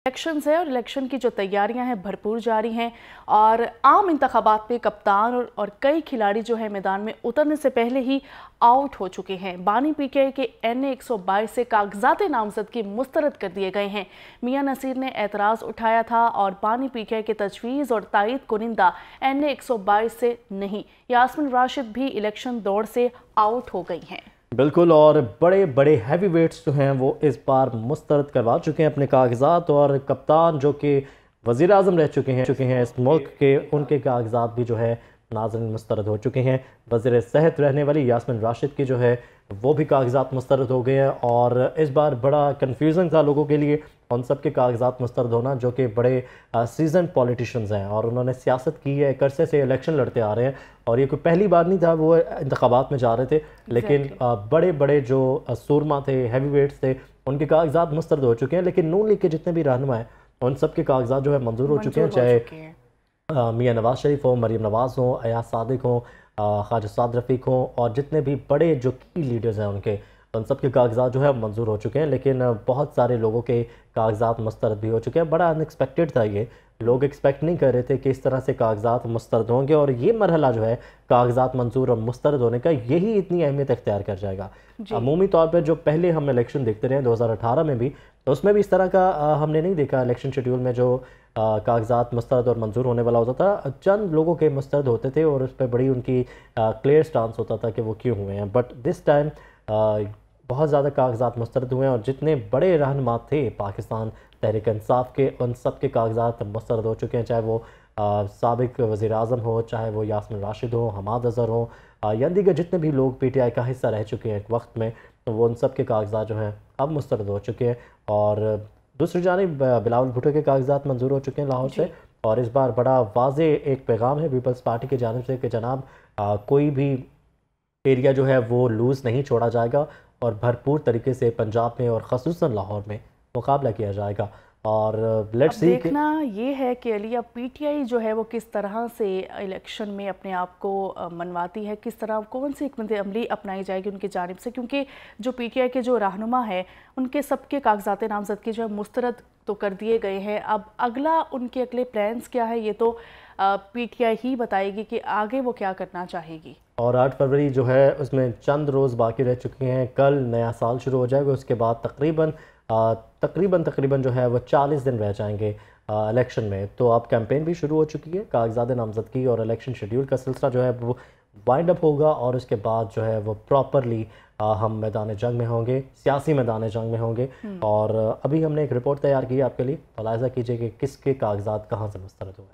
Elections है और election की जो तैयारियां हैं भरपूर जारी हैं और आम इंतखाबात में कप्तान और कई खिलाड़ी जो है मैदान में उतरने से पहले ही आउट हो चुके हैं। बानी पीटीआई के NA 122 से कागजात नामजदगी मुस्तरद कर दिए गए हैं। मियां नसीर ने एतराज़ उठाया था और बानी पीटीआई के तजवीज़ और तायद कुनिंदा NA 122 से नहीं। यास्मीन राशिद भी इलेक्शन दौड़ से आउट हो गई हैं। बिल्कुल, और बड़े बड़े हैवी वेट्स जो हैं वो इस बार मुस्तरद करवा चुके हैं अपने कागजात, और कप्तान जो कि वज़ीर आज़म रह चुके हैं इस मुल्क के, उनके कागजात भी जो है नाज़रीन मुस्तरद हो चुके हैं। वज़ीर सेहत रहने वाली यास्मीन राशिद की जो है वो भी कागजात मुस्तरद हो गए हैं, और इस बार बड़ा कन्फ्यूज़न था लोगों के लिए उन सब के कागजात मुस्तरद होना जो कि बड़े सीजन पॉलिटिशियंस हैं और उन्होंने सियासत की है, एक अरसे से इलेक्शन लड़ते आ रहे हैं और ये कोई पहली बार नहीं था वो इंतखाबात में जा रहे थे। लेकिन बड़े बड़े जो सूरमा थे, हैवी वेट्स थे, उनके कागजात मुस्तरद हो चुके हैं। लेकिन नून लीग के जितने भी रहनुमा हैं उन सब के कागजात जो है मंजूर हो चुके हैं, चाहे मियाँ नवाज शरीफ हो, मरीम नवाज हो, अयाज सादिक हो, ख्वाजा साद रफ़ीक हो, और जितने भी बड़े जो की लीडर्स हैं उनके उन सब के कागजात जो है मंजूर हो चुके हैं। लेकिन बहुत सारे लोगों के कागजात मुस्तरद भी हो चुके हैं। बड़ा अनएक्सपेक्टेड था, ये लोग एक्सपेक्ट नहीं कर रहे थे कि इस तरह से कागजात मुस्तरद होंगे, और ये मरहला जो है कागजात मंजूर और मुस्तरद होने का यही इतनी अहमियत इख्तियार कर जाएगा। अमूमी तौर पर जो पहले हम इलेक्शन देखते रहे 2018 में भी, तो उसमें भी इस तरह का हमने नहीं देखा। इलेक्शन शेड्यूल में जो कागजात मुस्तरद और मंजूर होने वाला होता था, चंद लोगों के मुस्तरद होते थे और उस पर बड़ी उनकी क्लियर स्टांस होता था कि वो क्यों हुए हैं। बट दिस टाइम बहुत ज़्यादा कागजात मुस्तरद हुए हैं, और जितने बड़े रहनुमा थे पाकिस्तान तहरीक इंसाफ के, उन सब के कागजात मुस्तरद हो चुके हैं, चाहे वो साबिक वज़ीर आज़म हो, चाहे वो यास्मीन राशिद हो, हमाद अज़हर हो, या दीगर जितने भी लोग PTI का हिस्सा रह चुके हैं एक वक्त में, तो वो उन सब के कागजात जो हैं अब मुस्तरद हो चुके हैं। और दूसरी जानिब बिलावल भुट्टो के कागजात मंजूर हो चुके हैं लाहौर से, और इस बार बड़ा वाज़े एक पैगाम है पीपल्स पार्टी की जानिब से कि जनाब कोई भी एरिया जो है वो लूज़ नहीं छोड़ा जाएगा और भरपूर तरीके से पंजाब में और ख़ुसूसन लाहौर में मुकाबला किया जाएगा। और लेट्स सी देखना ये है कि अलिया PTI जो है वो किस तरह से इलेक्शन में अपने आप को मनवाती है, किस तरह कौन सी हिकमत अमली अपनाई जाएगी उनकी जानिब से, क्योंकि जो PTI के जो रहनुमा है उनके सबके कागजात नामजदगी जो है मुस्तरद तो कर दिए गए हैं। अब अगला उनके अगले प्लान्स क्या है ये तो PTI ही बताएगी कि आगे वो क्या करना चाहेगी। और 8 फरवरी जो है उसमें चंद रोज़ बाकी रह चुके हैं, कल नया साल शुरू हो जाएगा, उसके बाद तकरीबन जो है वो 40 दिन रह जाएंगे इलेक्शन में। तो अब कैंपेन भी शुरू हो चुकी है, कागजात नामजदगी और इलेक्शन शेड्यूल का सिलसिला जो है वो वाइंड अप होगा, और उसके बाद जो है वो प्रॉपरली हम मैदान जंग में होंगे, सियासी मैदान जंग में होंगे। और अभी हमने एक रिपोर्ट तैयार की है आपके लिए, मुलाहिज़ा कीजिए कि किसके कागजात कहाँ से मुस्तरद हुए।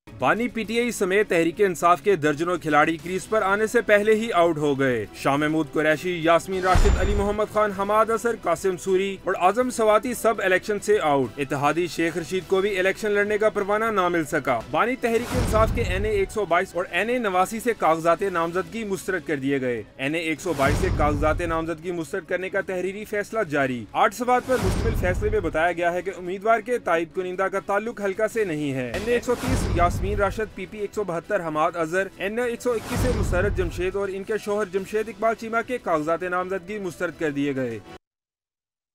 बानी PTI समेत तहरीक इंसाफ के दर्जनों खिलाड़ी क्रीज पर आने से पहले ही आउट हो गए। शाह महमूद कुरैशी, यास्मीन राशिद, अली मोहम्मद खान, हमाद अज़हर, कासिम सूरी और आजम सवाती सब इलेक्शन से आउट। इत्तेहादी शेख रशीद को भी इलेक्शन लड़ने का परवाना न मिल सका। बानी तहरीक इंसाफ के NA 122 और NA 89 से कागजात नामजदगी मुस्तरद कर दिए गए। NA 122 से कागजात नामजदगी मुस्तरद करने का तहरीरी फैसला जारी। 8 सवाल पर मुश्तमिल फैसले में बताया गया है कि उम्मीदवार के तायद कुनिंदा का ताल्लुक हल्का से नहीं है। NA 130 Yasmin Rashid, PP 172 Hammad Azhar, NA 121 से मुसरत जमशेद और इनके शोहर जमशेद इकबाल चीमा के कागजात नामजदगी मुस्तरद कर दिए गए।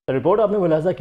रिपोर्ट आपने मुलाहिज़ा की।